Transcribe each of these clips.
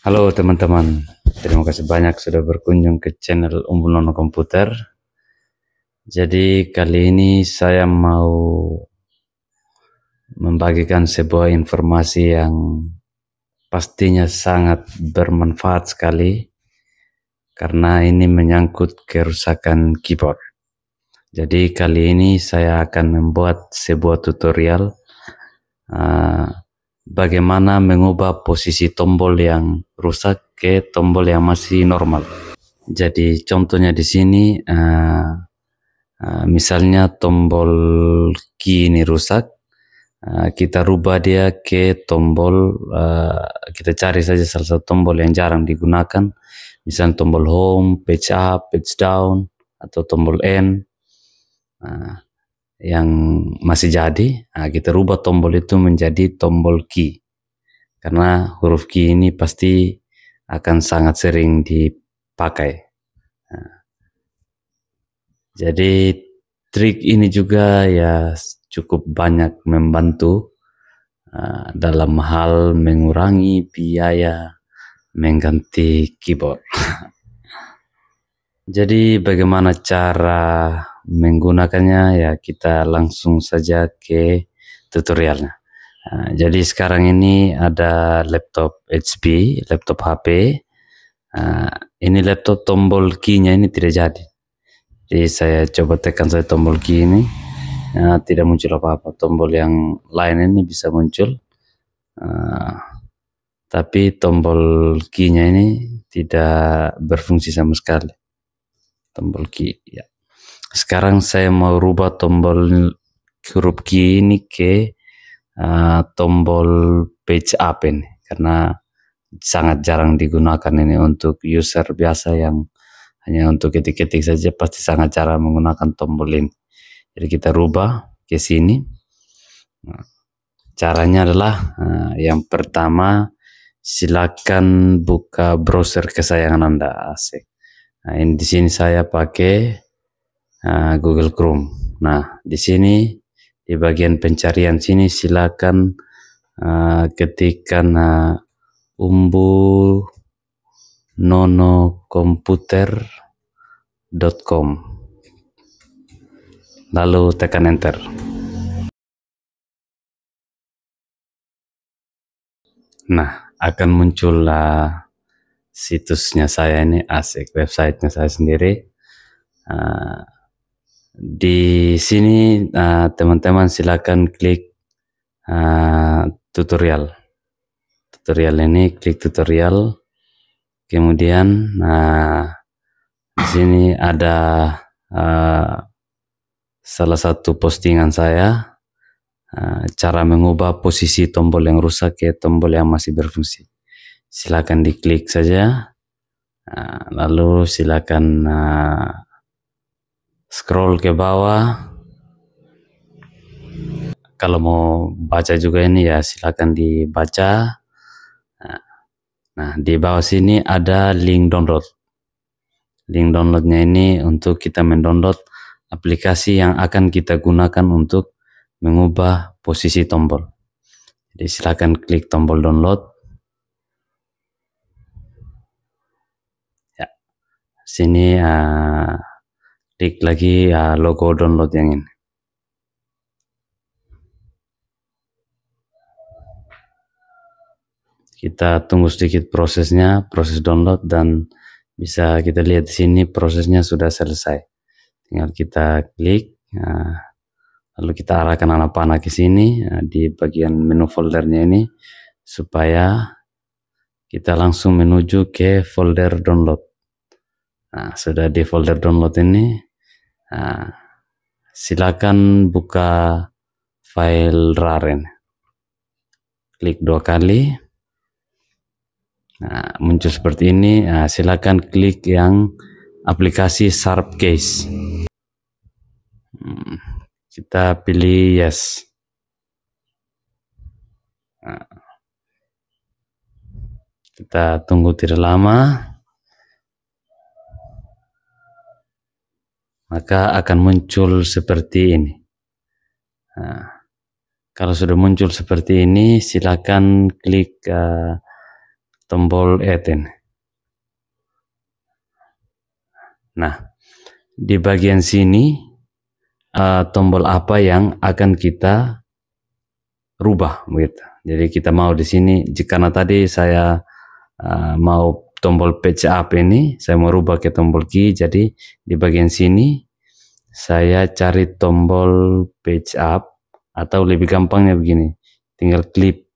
Halo teman-teman, terima kasih banyak sudah berkunjung ke channel Umbunono Komputer. Jadi kali ini saya mau membagikan sebuah informasi yang pastinya sangat bermanfaat sekali karena ini menyangkut kerusakan keyboard. Jadi kali ini saya akan membuat sebuah tutorial bagaimana mengubah posisi tombol yang rusak ke tombol yang masih normal. Jadi contohnya di sini misalnya tombol key ini rusak, kita rubah dia ke tombol, kita cari saja salah satu tombol yang jarang digunakan, misalnya tombol home, page up, page down, atau tombol N yang masih jadi. Kita rubah tombol itu menjadi tombol key, karena huruf key ini pasti akan sangat sering dipakai. Jadi trik ini juga ya cukup banyak membantu dalam hal mengurangi biaya mengganti keyboard. Jadi bagaimana cara menggunakannya, ya kita langsung saja ke tutorialnya. Jadi sekarang ini ada laptop HP, laptop HP. Ini laptop tombol key-nya ini tidak jadi. Jadi saya coba tekan saja tombol key ini, tidak muncul apa-apa. Tombol yang lain ini bisa muncul, tapi tombol key-nya ini tidak berfungsi sama sekali. Tombol key, ya. Sekarang saya mau rubah tombol huruf key ini ke tombol page up ini, karena sangat jarang digunakan ini untuk user biasa yang hanya untuk ketik-ketik saja, pasti sangat jarang menggunakan tombol ini. Jadi kita rubah ke sini. Caranya adalah yang pertama, silakan buka browser kesayangan Anda. Asik. Ini di sini saya pakai Google Chrome. Nah, di sini di bagian pencarian sini silakan ketikkan umbunonokomputer.com, lalu tekan enter. Nah, akan muncul situsnya saya ini, asik, websitenya saya sendiri. Di sini teman-teman silakan klik tutorial ini, klik tutorial. Kemudian di sini ada salah satu postingan saya, cara mengubah posisi tombol yang rusak ke tombol yang masih berfungsi. Silakan diklik saja, lalu silakan scroll ke bawah. Kalau mau baca juga ini ya silakan dibaca. Nah, di bawah sini ada link download. Link downloadnya ini untuk kita mendownload aplikasi yang akan kita gunakan untuk mengubah posisi tombol. Jadi silakan klik tombol download. Ya, sini klik lagi logo download yang ini. Kita tunggu sedikit prosesnya, proses download, dan bisa kita lihat di sini prosesnya sudah selesai. Tinggal kita klik, lalu kita arahkan anak panah ke sini di bagian menu foldernya ini, supaya kita langsung menuju ke folder download. Nah, sudah di folder download ini, silakan buka file RAR ini. Klik 2 kali. Nah, muncul seperti ini. Silakan klik yang aplikasi Sharpcase. Kita pilih yes. Kita tunggu tidak lama, maka akan muncul seperti ini. Kalau sudah muncul seperti ini, silakan klik tombol eten. Nah, di bagian sini tombol apa yang akan kita rubah begitu. Jadi kita mau di sini, karena tadi saya mau tombol page up ini, saya mau rubah ke tombol key. Jadi di bagian sini saya cari tombol page up, atau lebih gampangnya begini, tinggal klik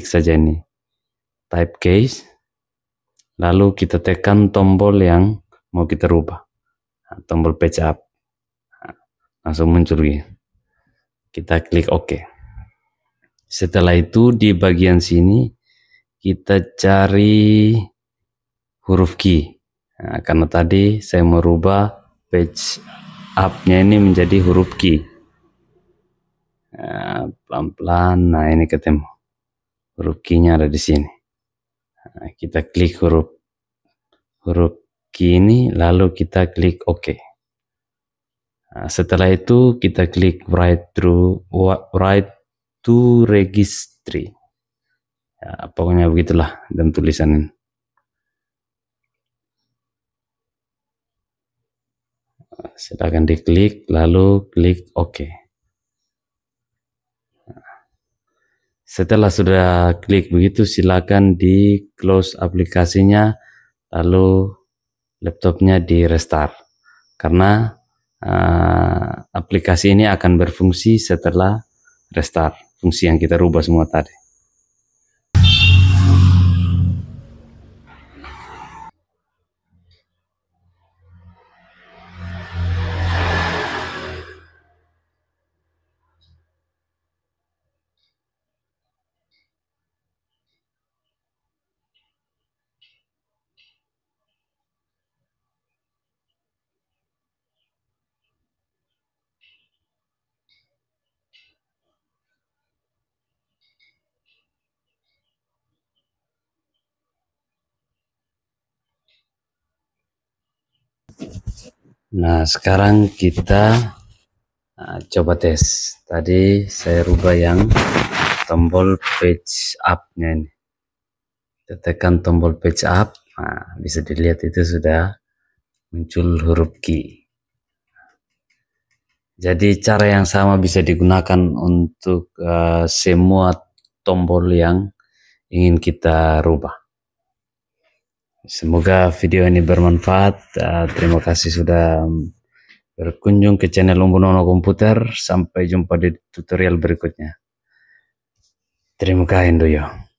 saja ini, type case, lalu kita tekan tombol yang mau kita rubah, tombol page up, langsung muncul gitu. Kita klik OK. Setelah itu di bagian sini kita cari huruf key. Nah, karena tadi saya merubah page up-nya ini menjadi huruf key. Pelan-pelan, nah ini ketemu. Huruf key-nya ada di sini. Nah, kita klik huruf key ini, lalu kita klik OK. Nah, setelah itu kita klik write to registry. Ya, pokoknya begitulah dalam tulisan ini. Silakan diklik, lalu klik OK. Setelah sudah klik begitu, silakan di close aplikasinya, lalu laptopnya di restart, karena aplikasi ini akan berfungsi setelah restart, fungsi yang kita rubah semua tadi. Nah, sekarang kita coba tes. Tadi saya rubah yang tombol page up-nya ini. Kita tekan tombol page up, nah, bisa dilihat itu sudah muncul huruf key. Jadi cara yang sama bisa digunakan untuk semua tombol yang ingin kita rubah. Semoga video ini bermanfaat. Terima kasih sudah berkunjung ke channel Umbunono Komputer. Sampai jumpa di tutorial berikutnya. Terima kasih Doyo.